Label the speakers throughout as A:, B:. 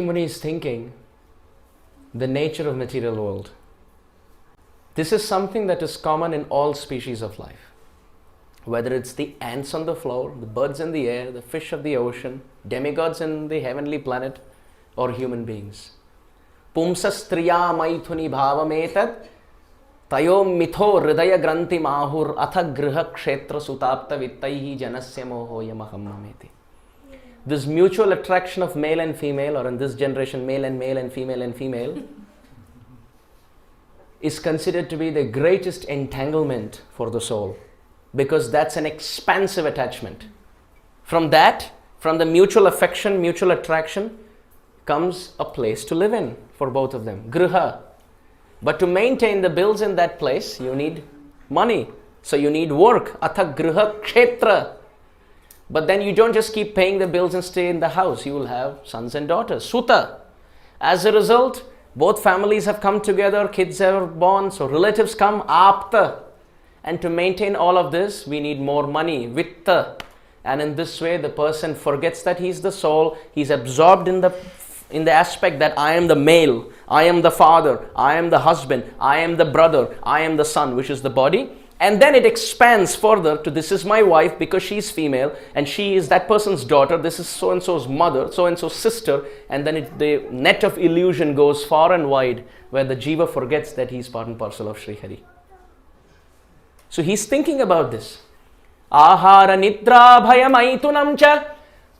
A: Muni is thinking the nature of material world. This is something that is common in all species of life. Whether it's the ants on the floor, the birds in the air, the fish of the ocean, demigods in the heavenly planet, or human beings. Pumsastriya maithuni bhavametad tayo mitho hridaya granthi mahur atha griha kshetra sutapta vittaihi janasya moho yamahammameti. This mutual attraction of male and female, or in this generation male and female, is considered to be the greatest entanglement for the soul, because that's an expansive attachment. From the mutual affection, mutual attraction, comes a place to live in for both of them, griha. But to maintain the bills in that place, you need money. So you need work, atha griha kshetra. But then you don't just keep paying the bills and stay in the house. You will have sons and daughters, suta. As a result, both families have come together, kids are born, so relatives come, apta. And to maintain all of this, we need more money, vitta. And in this way, the person forgets that he's the soul. He's absorbed in the aspect that I am the male, I am the father, I am the husband, I am the brother, I am the son, which is the body. And then it expands further to this is my wife because she's female and she is that person's daughter, this is so-and-so's mother, so-and-so's sister, and then the net of illusion goes far and wide where the jiva forgets that he's part and parcel of Sri Hari. So he's thinking about this. Ahara nidra bhayamaitunam cha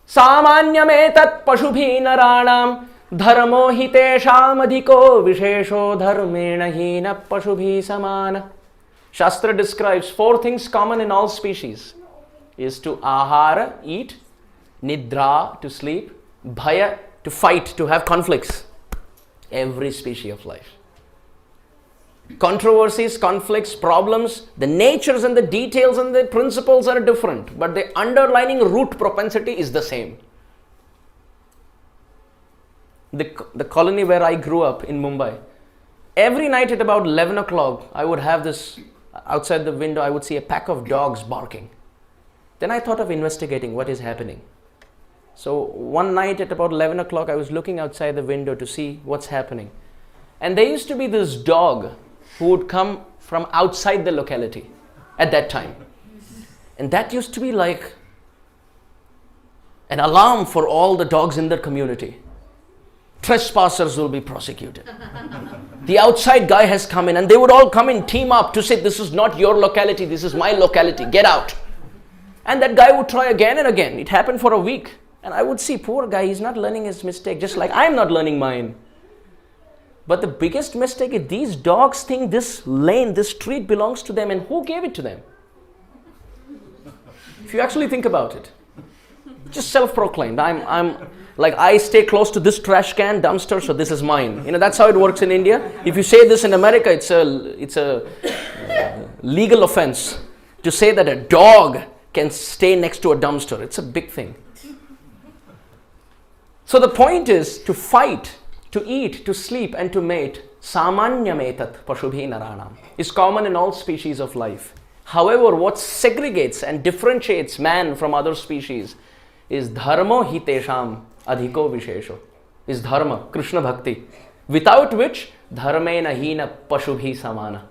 A: samanyam pashubhi naranam dharmo hitesham adhiko vishesho dharmena hina pashubhi samana. Shastra describes 4 things common in all species is to ahara, eat, nidra, to sleep, bhaya, to fight, to have conflicts. Every species of life. Controversies, conflicts, problems, the natures and the details and the principles are different, but the underlying root propensity is the same. The colony where I grew up in Mumbai, every night at about 11 o'clock, I would have this, outside the window, I would see a pack of dogs barking. Then I thought of investigating what is happening. So one night at about 11 o'clock, I was looking outside the window to see what's happening. And there used to be this dog who would come from outside the locality at that time. And that used to be like an alarm for all the dogs in the community. Trespassers will be prosecuted. The outside guy has come in and they would all come in, team up to say, this is not your locality, this is my locality, get out. And that guy would try again and again. It happened for a week. And I would see, poor guy, he's not learning his mistake, just like I'm not learning mine. But the biggest mistake is these dogs think this lane, this street belongs to them, and who gave it to them? If you actually think about it. Just self-proclaimed. I'm like, I stay close to this trash can, dumpster, so this is mine. You know, that's how it works in India. If you say this in America, it's a legal offense to say that a dog can stay next to a dumpster. It's a big thing. So the point is to fight, to eat, to sleep, and to mate. Samanyametat pashubhi naranam is common in all species of life. However, what segregates and differentiates man from other species is dharmo hitesham adhiko vishesho, is dharma, Krishna bhakti, without which dharmena hina pashubhi samana.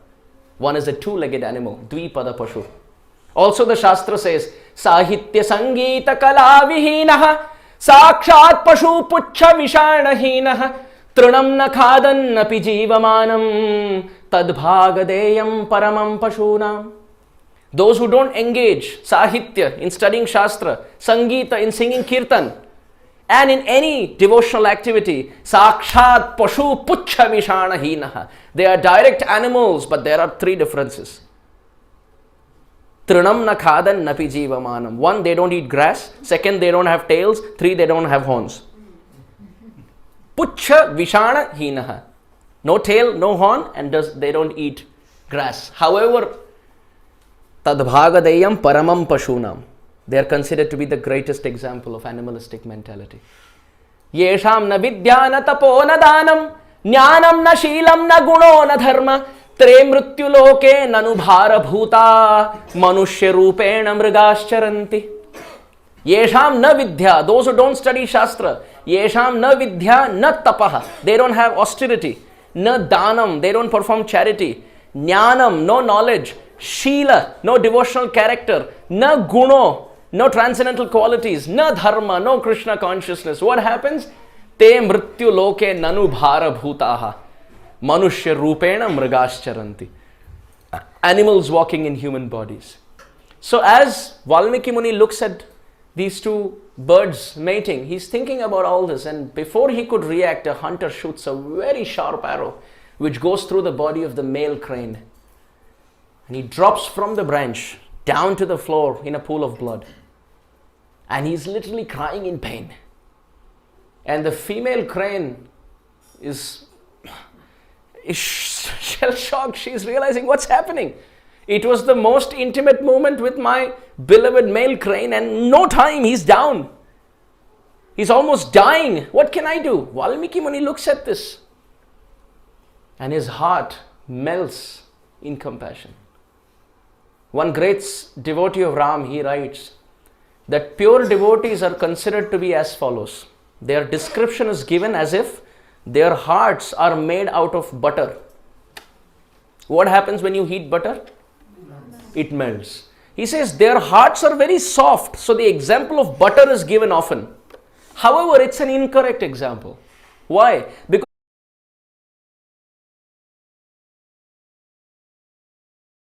A: One is a two-legged animal, dvipada pashu. Also the Shastra says, sahitya sangeeta kala vihinaha sakshat pashu puchha vishanahinaha trinam na khadan napi jivamanam tadbhagadeyam paramam pashunam. Those who don't engage sahitya in studying Shastra, sangeeta in singing kirtan, and in any devotional activity, sakshat pashu puchha vishanahinaha. They are direct animals, but there are 3 differences. Trinam na khadan napi jivamanam. 1, they don't eat grass. 2, they don't have tails. 3, they don't have horns. Puchha vishana hinaha. No tail, no horn, and they don't eat grass. However, tadbhagadeyam paramam pashunam. They are considered to be the greatest example of animalistic mentality. Yesham na vidya na tapo na danam jnanam na sheelam na guno na dharma tre mrityu loke nanubhara bhuta manushya rupena mrigascharanti. Yesham na vidya, those who don't study Shastra. Yesham na vidya na tapaha. They don't have austerity. Na danam. They don't perform charity. Jnanam. No knowledge. Sheela. No devotional character. Na guno. No transcendental qualities. Na dharma. No Krishna consciousness. What happens? Te mrityu loke nanu bhara bhutaha. Manushya rupena mrigascharanti. Animals walking in human bodies. So as Valmiki Muni looks at these two birds mating, he's thinking about all this, and before he could react, a hunter shoots a very sharp arrow which goes through the body of the male crane. And he drops from the branch down to the floor in a pool of blood. And he's literally crying in pain. And the female crane is shell-shocked. She's realizing what's happening. It was the most intimate moment with my beloved male crane, and no time, he's down. He's almost dying. What can I do? Valmiki Muni looks at this, and his heart melts in compassion. One great devotee of Ram, he writes that pure devotees are considered to be as follows. Their description is given as if their hearts are made out of butter. What happens when you heat butter? It melts. He says their hearts are very soft. So the example of butter is given often. However, it's an incorrect example. Why? Because